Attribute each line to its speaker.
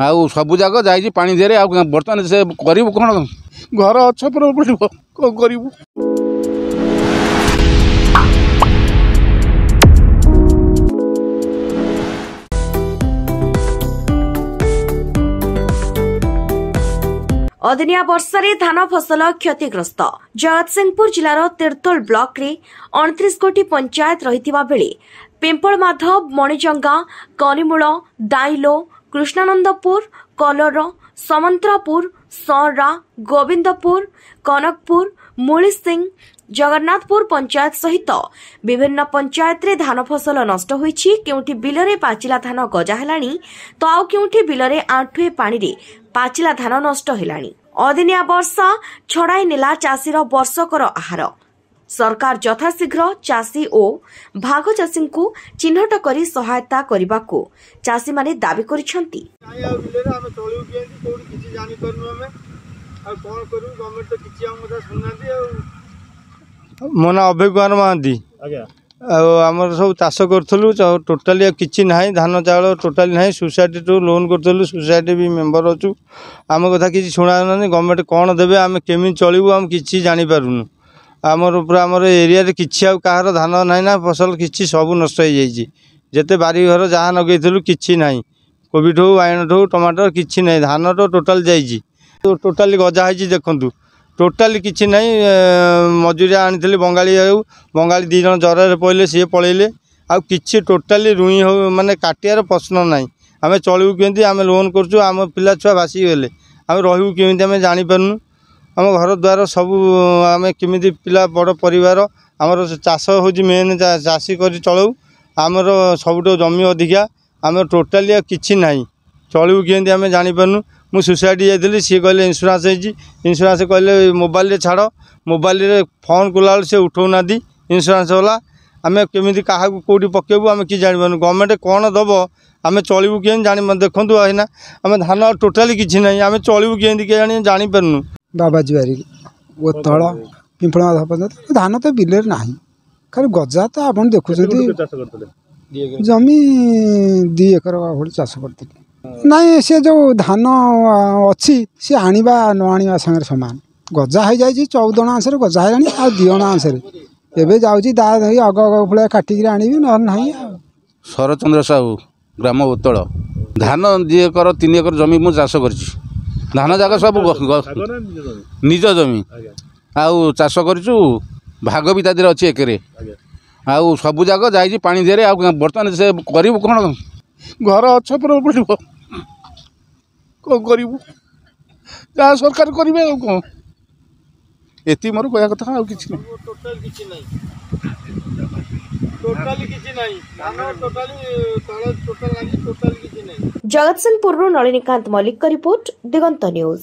Speaker 1: आउ सब जाक जाइए पानी देरे बर्तमान से करूँ कौन घर अच्छ पर कौन करूँ।
Speaker 2: अदिनिया वर्षा धान फसल क्षतिग्रस्त। जगतसिंहपुर जिलार तिर्तोल ब्लॉक रे 29 गोटी पंचायत रहितिबा बेले पिंपलमाधव, मणिजंगा, कनिमूल, दाइलो, कृष्णानंदपुर, कलर, समंतरापुर, सौरा, गोविंदपुर, कनकपुर, मुलिसिंह, जगन्नाथपुर पंचायत सहित विभिन्न पंचायत रे धान फसल नष्ट होईछि। केउठी बिलरे पाचिला धान गजा हेलाणी तो आउ केउठी बिलरे आंठुए पानी रे पाचिला धान नष्ट हेलाणी। अदिनिया वर्षा छड़ाई नेला चाषीर वर्षकर आहार। सरकार यथाशीघ्र चाषी और भाग चाषी को चिन्हट करी सहायता करने चाषी माने दाबी करिसेंती।
Speaker 3: मो ना अभय कुमार महांती आमर सब चाष करूँ टोटाली किसी ना धान चाउल टोटाली ना सोसाइटी टू लोन करूँ सोसाइटी भी मेम्बर अच्छु आम कथा किसी शुणा ना गवर्नमेंट कौन देवे आम केमी चलू आम कि जापारूँ आमर पूरा आमर एरिया किसी आहार धान ना ना फसल किसी सब नष्ट हो जाइए जिते बारी घर जहाँ लगे कि ना कोविड हो बाइगण हो टमाटर किसी ना धान तो टोटाल जाइए टोटाली गजा है देखूँ टोटाली किसी ना मजूरिया आनी बंगाली बंगाली दी जन जर पड़े सी पलैले आउ कि टोटाली रुई हो माने काटियार प्रश्न ना आम चलू केमी आम लोन करूँ आम पिला छुआ भासी गले आम रू केमी आम जापारूँ आम घर द्वार सब आम केमी पिला बड़ परिवार आमर चाष हूँ मेन चाषी कर चलू आमर सब जमी अधिका आम टोटाली किसी ना चलू केमी आम जापारूँ मु सोसाइटी जाइली सी कहले इन्शुरांस इन्शुरांस कहले मोबाइल छाड़ मोबाइल फोन कला से उठाऊना इन्शुरांस वाला आम केमी क्या कौटी पकेबू आम कि जानवर गवर्नमेंट कौन दब आम चलू के जान देखूँ है आम धान टोटाली किसी ना आम चलू के जापारूँ।
Speaker 4: बाबाजी बारी तल पिंपलमाधव पंचायत धान तो बिलर ना खाली गजा तो आप देखुं जमी 2 एकर भाई चाष करते नाई से जो धान अच्छी सी आनिबा न आनिबा संगे सामान गजा हो जाए 14 आंसर गजा है आ 2 आंसर एवं जाऊँगी दा अग अग भाई काटिक आनी ना।
Speaker 1: शरचंद्र साहू ग्राम उत्तल धान 2 एकर 3 एकर जमी मु चाष कर धान जाक सब निज जमी आउ चाष करूँ भाग भी तादेर अच्छी एकरे आउ सब जाक जाइए पानी देरे बर्तमान से करूँ कौन घर अच्छ पर कौन करूँ जहाँ सरकार करेंगे कौन ये मोर कह कथा आ कि
Speaker 2: जगतसिंहपुर नलिनीकांत मल्लिक रिपोर्ट दिगंत न्यूज।